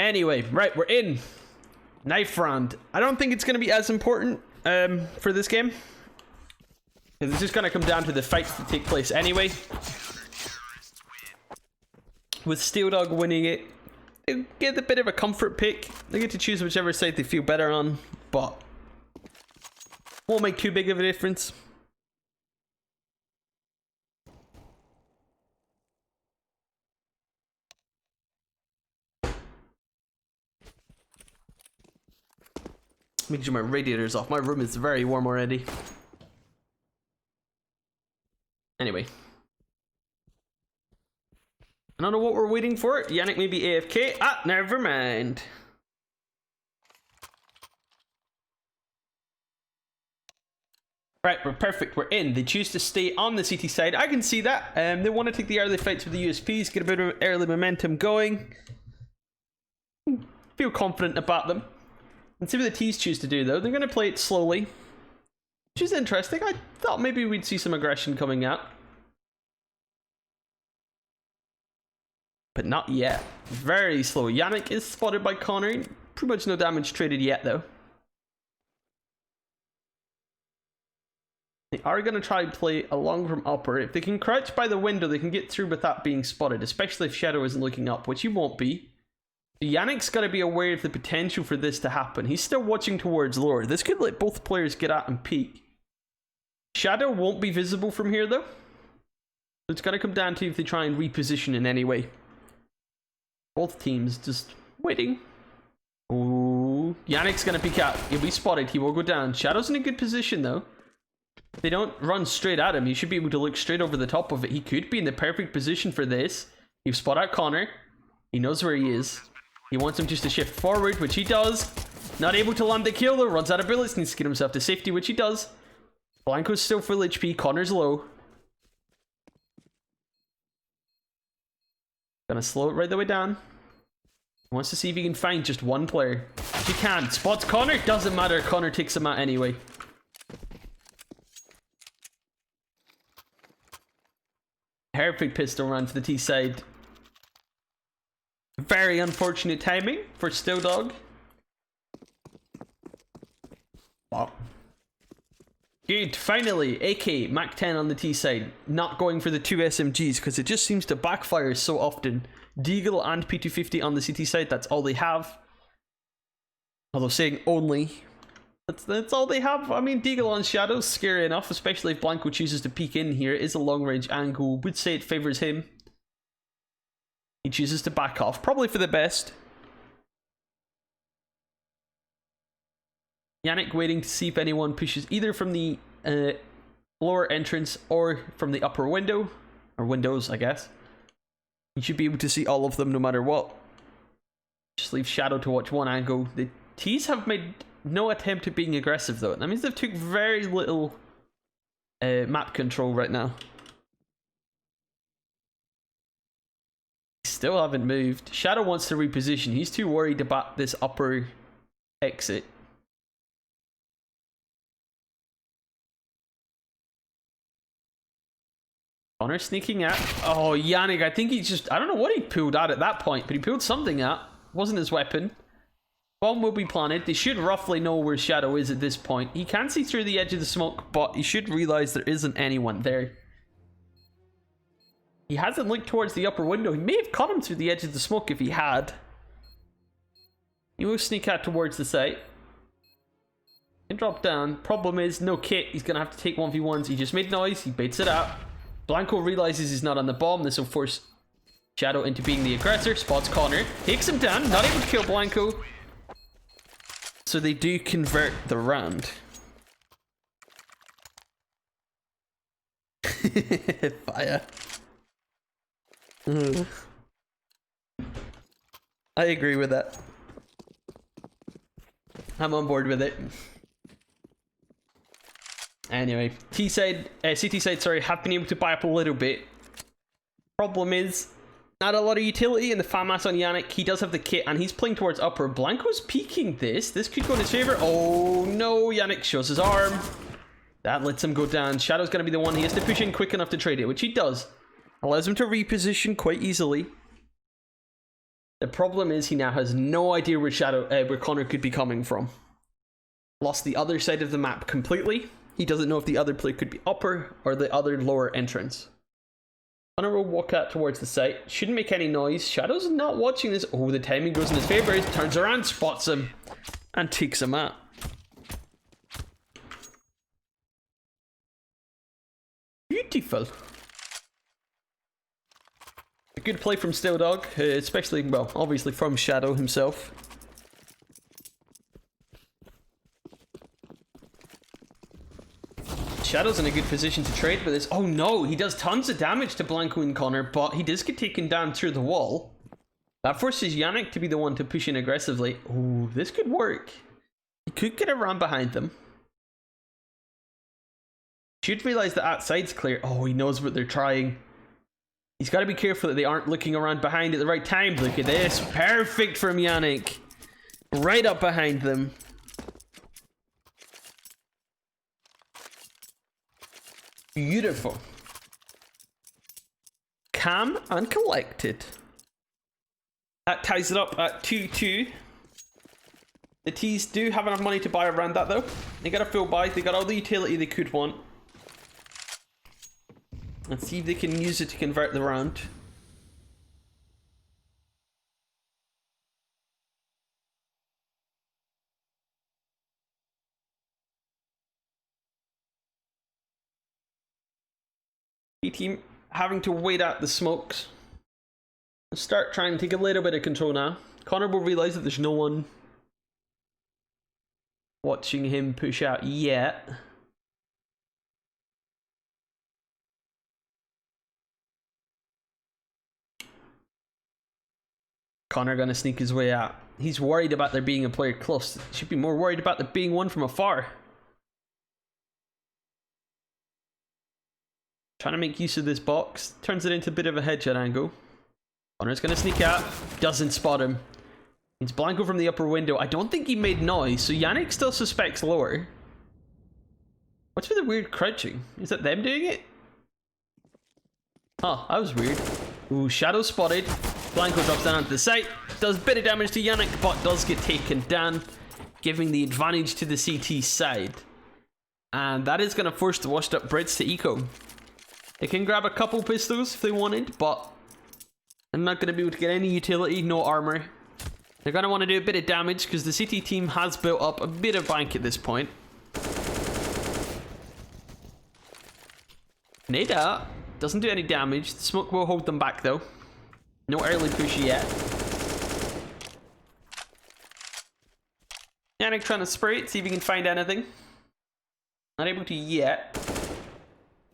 Anyway, right, we're in. Knife round. I don't think it's going to be as important for this game. Because it's just going to come down to the fights that take place anyway. With StilldDog winning it, they get a bit of a comfort pick. They get to choose whichever side they feel better on, but won't make too big of a difference. Making sure my radiator's off. My room is very warm already. Anyway. I don't know what we're waiting for. Yannick may be AFK. Ah, never mind. Right, we're perfect. We're in. They choose to stay on the CT side. I can see that. They want to take the early fights with the USPs, get a bit of early momentum going. Feel confident about them. Let's see what the T's choose to do, though. They're going to play it slowly, which is interesting. I thought maybe we'd see some aggression coming out. But not yet. Very slow. Yannick is spotted by Connor. Pretty much no damage traded yet, though. They are going to try and play along from upper. If they can crouch by the window, they can get through without being spotted, especially if Shadow isn't looking up, which he won't be. Yannick's got to be aware of the potential for this to happen. He's still watching towards lower. This could let both players get at and peek. Shadow won't be visible from here, though. So it's got to come down to if they try and reposition in any way. Both teams just waiting. Ooh, Yannick's going to peek out. He'll be spotted. He will go down. Shadow's in a good position, though. If they don't run straight at him, he should be able to look straight over the top of it. He could be in the perfect position for this. You've spotted out Connor. He knows where he is. He wants him just to shift forward, which he does. Not able to land the kill, though. Runs out of bullets. Needs to get himself to safety, which he does. Blanco's still full HP. Connor's low. Gonna slow it right the way down. Wants to see if he can find just one player. He can. Spots Connor. Doesn't matter. Connor takes him out anyway. Perfect pistol round for the T side. Very unfortunate timing for StilldDog. Wow. Good, finally, AK, Mac 10 on the T side. Not going for the two SMGs because it just seems to backfire so often. Deagle and P250 on the CT side, that's all they have. Although saying only, that's all they have. I mean, Deagle on Shadow's scary enough, especially if Blanco chooses to peek in here. It is a long range angle, would say it favors him. He chooses to back off, probably for the best. Yannick waiting to see if anyone pushes either from the lower entrance or from the upper window. Or windows, I guess. You should be able to see all of them no matter what. Just leave Shadow to watch one angle. The T's have made no attempt at being aggressive, though. That means they've took very little map control right now. Still haven't moved. Shadow wants to reposition. He's too worried about this upper exit. Connor sneaking out. Oh, Yannick, I think he just... I don't know what he pulled out at that point, but he pulled something out. Wasn't his weapon. Bomb will be planted. They should roughly know where Shadow is at this point. He can see through the edge of the smoke, but he should realize there isn't anyone there. He hasn't looked towards the upper window. He may have caught him through the edge of the smoke if he had. He will sneak out towards the site. Can drop down. Problem is, no kit. He's going to have to take 1v1s. He just made noise. He baits it out. Blanco realizes he's not on the bomb. This will force Shadow into being the aggressor. Spots Connor. Takes him down. Not able to kill Blanco. So they do convert the round. Fire. I agree with that. I'm on board with it. Anyway, CT side, sorry, have been able to buy up a little bit. Problem is, not a lot of utility in the FAMAS on Yannick. He does have the kit, and he's playing towards upper. Blanco's peeking this. This could go in his favor. Oh, no. Yannick shows his arm. That lets him go down. Shadow's going to be the one. He has to push in quick enough to trade it, which he does. Allows him to reposition quite easily. The problem is he now has no idea where where Connor could be coming from. Lost the other side of the map completely. He doesn't know if the other player could be upper or the other lower entrance. Connor will walk out towards the site. Shouldn't make any noise. Shadow's not watching this. Oh, the timing goes in his favor. He turns around, spots him, and takes him out. Beautiful. A good play from StillDog, especially, well, obviously from Shadow himself. Shadow's in a good position to trade with this. Oh no, he does tons of damage to Blanco and Connor, but he does get taken down through the wall. That forces Yannick to be the one to push in aggressively. Oh, this could work. He could get around behind them. Should realize that outside's clear. Oh, he knows what they're trying. He's got to be careful that they aren't looking around behind at the right time. Look at this. Perfect from Yannick. Right up behind them. Beautiful. Calm and collected. That ties it up at 2-2. The T's do have enough money to buy around that though. They got a full buy. They got all the utility they could want. Let's see if they can use it to convert the round. Team having to wait out the smokes. Start trying to take a little bit of control now. Connor will realize that there's no one watching him push out yet. Connor gonna sneak his way out. He's worried about there being a player close. Should be more worried about there being one from afar. Trying to make use of this box. Turns it into a bit of a headshot angle. Connor's gonna sneak out. Doesn't spot him. It's Blanco from the upper window. I don't think he made noise, so Yannick still suspects lower. What's with the weird crouching? Is that them doing it? Oh, that was weird. Ooh, Shadow spotted. Blanco drops down onto the site. Does a bit of damage to Yannick, but does get taken down, giving the advantage to the CT side. And that is going to force the WashedUpBrits to eco. They can grab a couple pistols if they wanted, but they're not going to be able to get any utility, no armor. They're going to want to do a bit of damage because the CT team has built up a bit of bank at this point. Nade out. Doesn't do any damage. The smoke will hold them back though. No early push yet. Yannick trying to spray it, see if he can find anything. Not able to yet.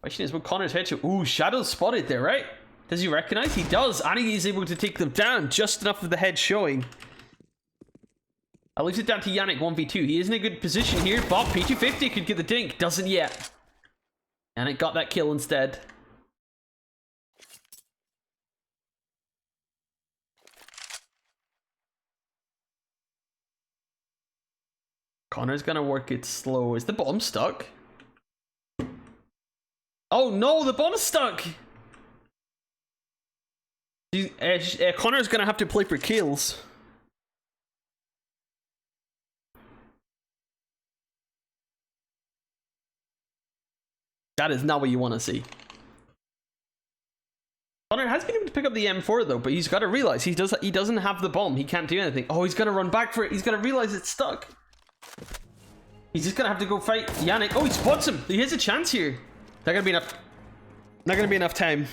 Question is, will Connor's headshot? Ooh, Shadow's spotted there, right? Does he recognize? He does, and he is able to take them down. Just enough of the head showing. That leaves it down to Yannick 1v2. He is in a good position here, but P250 could get the dink. Doesn't yet. Yannick got that kill instead. Connor's gonna work it slow. Is the bomb stuck? Oh no, the bomb's stuck! Connor's gonna have to play for kills. That is not what you want to see. Connor has been able to pick up the M4 though, but he's got to realize he doesn't have the bomb. He can't do anything. Oh, he's gonna run back for it. He's gonna realize it's stuck. He's just gonna have to go fight Yannick. Oh, he spots him. He has a chance here. Not gonna be enough. Not gonna be enough time.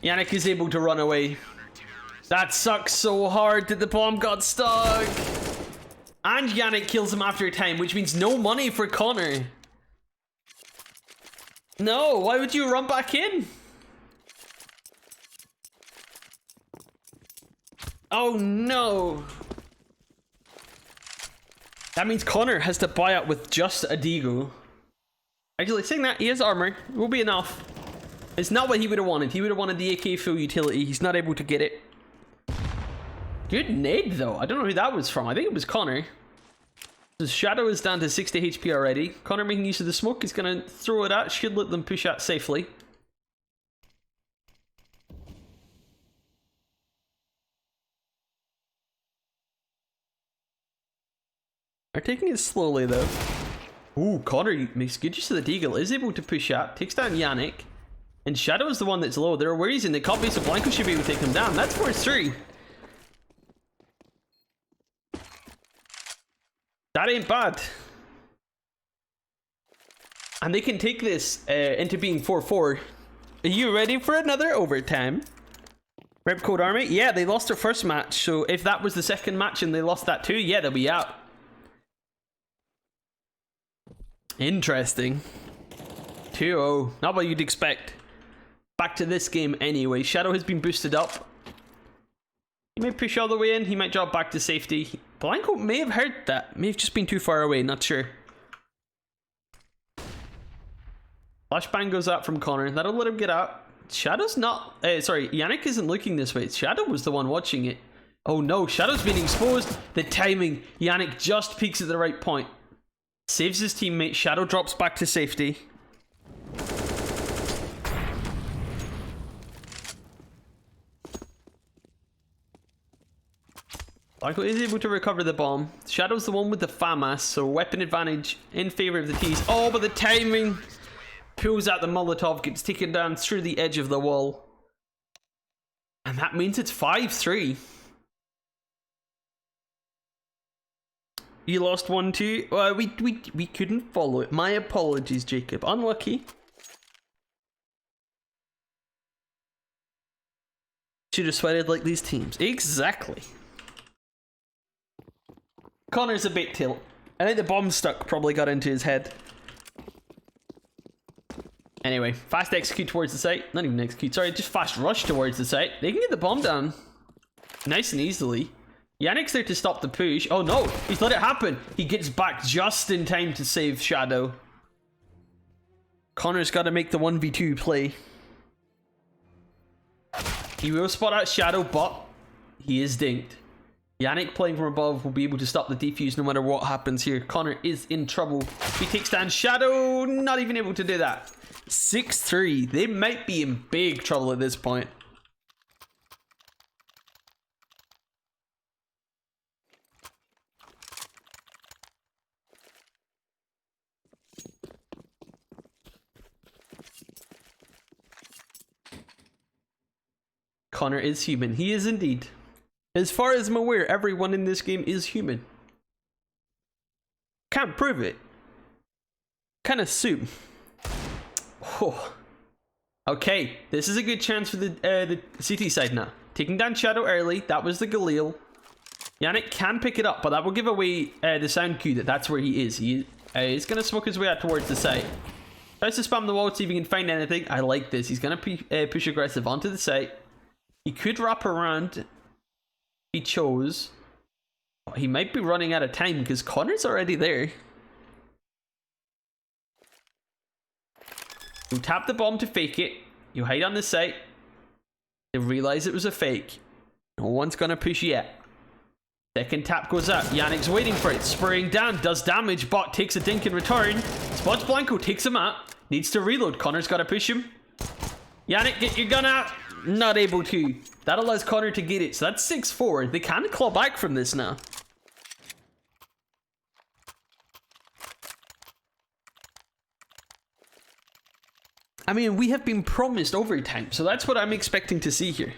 Yannick is able to run away. That sucks so hard that the bomb got stuck. And Yannick kills him after a time, which means no money for Connor. No, why would you run back in? Oh no. That means Connor has to buy out with just a deagle. Actually, saying that, he has armor. It will be enough. It's not what he would have wanted. He would have wanted the AK full utility. He's not able to get it. Good nade, though. I don't know who that was from. I think it was Connor. The Shadow is down to 60 HP already. Connor making use of the smoke. He's going to throw it out. Should let them push out safely. They're taking it slowly though. Ooh, Connor makes good use of the deagle, is able to push up, takes down Yannick. And Shadow is the one that's low. There are worries in the copy, so Blanco should be able to take him down. That's 4-3. That ain't bad. And they can take this into being 4-4. Are you ready for another overtime? Rep Code Army? Yeah, they lost their first match. So if that was the second match and they lost that too, yeah, they'll be out. Interesting. 2-0. Not what you'd expect. Back to this game anyway. Shadow has been boosted up. He may push all the way in. He might drop back to safety. Blanco may have heard that. May have just been too far away. Not sure. Flashbang goes out from Connor. That'll let him get out. Shadow's not... sorry, Yannick isn't looking this way. Shadow was the one watching it. Oh no, Shadow's being exposed. The timing. Yannick just peeks at the right point. Saves his teammate. Shadow drops back to safety. Blanco is able to recover the bomb. Shadow's the one with the FAMAS, so weapon advantage in favor of the T's. Oh, but the timing! Pulls out the Molotov, gets taken down through the edge of the wall. And that means it's 5-3. You lost 1-2. Well, we couldn't follow it. My apologies, Jacob. Unlucky. Should have sweated like these teams. Exactly. Connor's a bit tilt. I think the bomb stuck probably got into his head. Anyway, fast execute towards the site. Not even execute, sorry, just fast rush towards the site. They can get the bomb down nice and easily. Yannick's there to stop the push. Oh no, he's let it happen. He gets back just in time to save Shadow. Connor's got to make the 1v2 play. He will spot out Shadow, but he is dinked. Yannick playing from above will be able to stop the defuse no matter what happens here. Connor is in trouble. He takes down Shadow, not even able to do that. 6-3. They might be in big trouble at this point. Connor is human. He is indeed. As far as I'm aware, everyone in this game is human. Can't prove it. Can assume. Oh. Okay, this is a good chance for the CT side now. Taking down Shadow early. That was the Galil. Yannick can pick it up, but that will give away the sound cue that that's where he is. He is going to smoke his way out towards the site. Tries to spam the wall to see if he can find anything. I like this. He's going to push aggressive onto the site. He could wrap around. He chose. Oh, he might be running out of time because Connor's already there. You tap the bomb to fake it. You hide on the site. They realize it was a fake. No one's gonna push yet. Second tap goes up. Yannick's waiting for it. Spraying down. Does damage. Bot takes a dink in return. Spots Blanco. Takes him out. Needs to reload. Connor's gotta push him. Yannick, get your gun out. Not able to. That allows Connor to get it. So that's 6-4. They can claw back from this now. I mean, we have been promised overtime, so that's what I'm expecting to see here.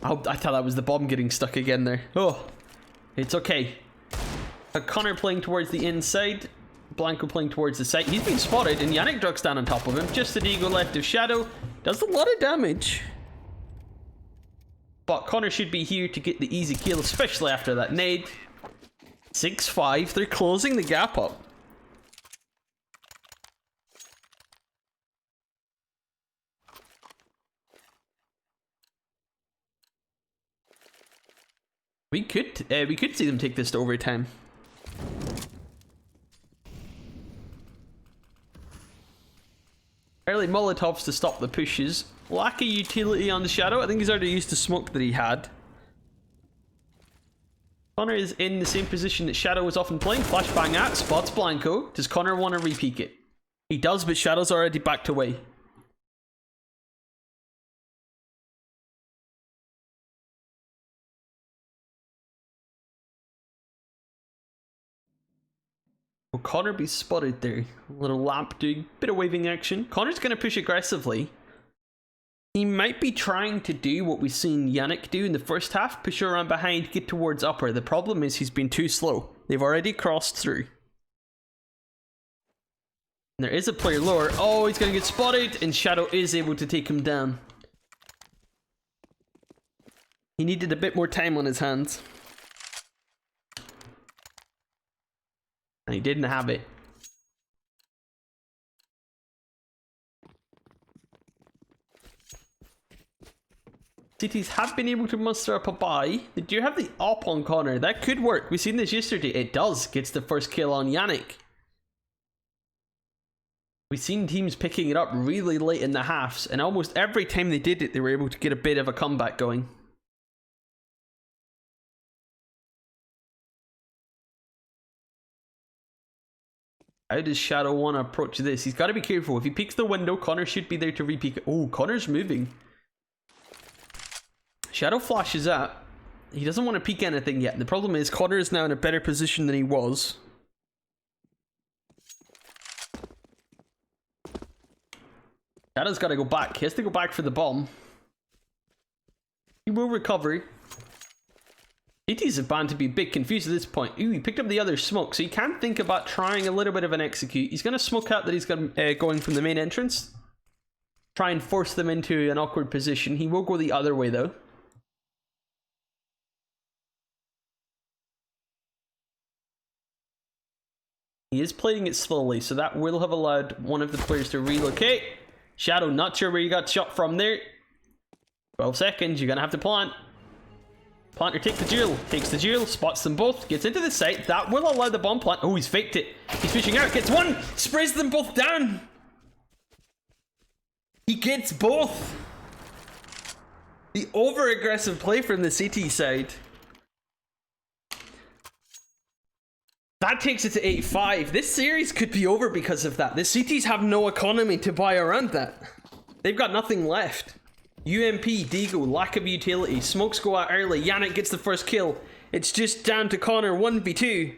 Oh, I thought that was the bomb getting stuck again there. Oh, it's okay. Connor playing towards the inside. Blanco playing towards the site. He's been spotted, and Yannick ducks down on top of him. Just the Deagle left of Shadow. Does a lot of damage. But Connor should be here to get the easy kill, especially after that nade. 6-5. They're closing the gap up. We could see them take this to overtime. Early Molotovs to stop the pushes. Lack of utility on the Shadow. I think he's already used the smoke that he had. Connor is in the same position that Shadow was often playing. Flashbang at, spots Blanco. Does Connor want to repeak it? He does, but Shadow's already backed away. Will Connor be spotted there? A little lamp doing a bit of waving action. Connor's going to push aggressively. He might be trying to do what we've seen Yannick do in the first half. Push around behind, get towards upper. The problem is he's been too slow. They've already crossed through. And there is a player lower. Oh, he's going to get spotted. And Shadow is able to take him down. He needed a bit more time on his hands. And he didn't have it. Cities have been able to muster up a buy. They do have the op on Connor. That could work. We've seen this yesterday. It does. Gets the first kill on Yannick. We've seen teams picking it up really late in the halves. And almost every time they did it, they were able to get a bit of a comeback going. How does Shadow want to approach this? He's got to be careful. If he peeks the window, Connor should be there to re-peek it. Oh, Connor's moving. Shadow flashes up. He doesn't want to peek anything yet. The problem is Connor is now in a better position than he was. Shadow's got to go back. He has to go back for the bomb. He will recover. AT's bound to be a bit confused at this point. Ooh, he picked up the other smoke, so he can think about trying a little bit of an execute. He's going to smoke out that he's going from the main entrance. Try and force them into an awkward position. He will go the other way though. He is playing it slowly, so that will have allowed one of the players to relocate. Shadow, not sure where you got shot from there. 12 seconds, you're going to have to plant. Planter take the duel. Takes the duel, spots them both, gets into the site. That will allow the bomb plant. Oh, he's faked it. He's pushing out, gets one, sprays them both down. He gets both. The over-aggressive play from the CT side. That takes it to 8-5. This series could be over because of that. The CTs have no economy to buy around that. They've got nothing left. UMP, Deagle, lack of utility. Smokes go out early. Yannick gets the first kill. It's just down to Connor 1v2.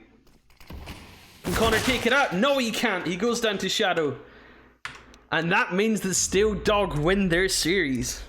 Can Connor take it out? No, he can't. He goes down to Shadow. And that means the StilldDog win their series.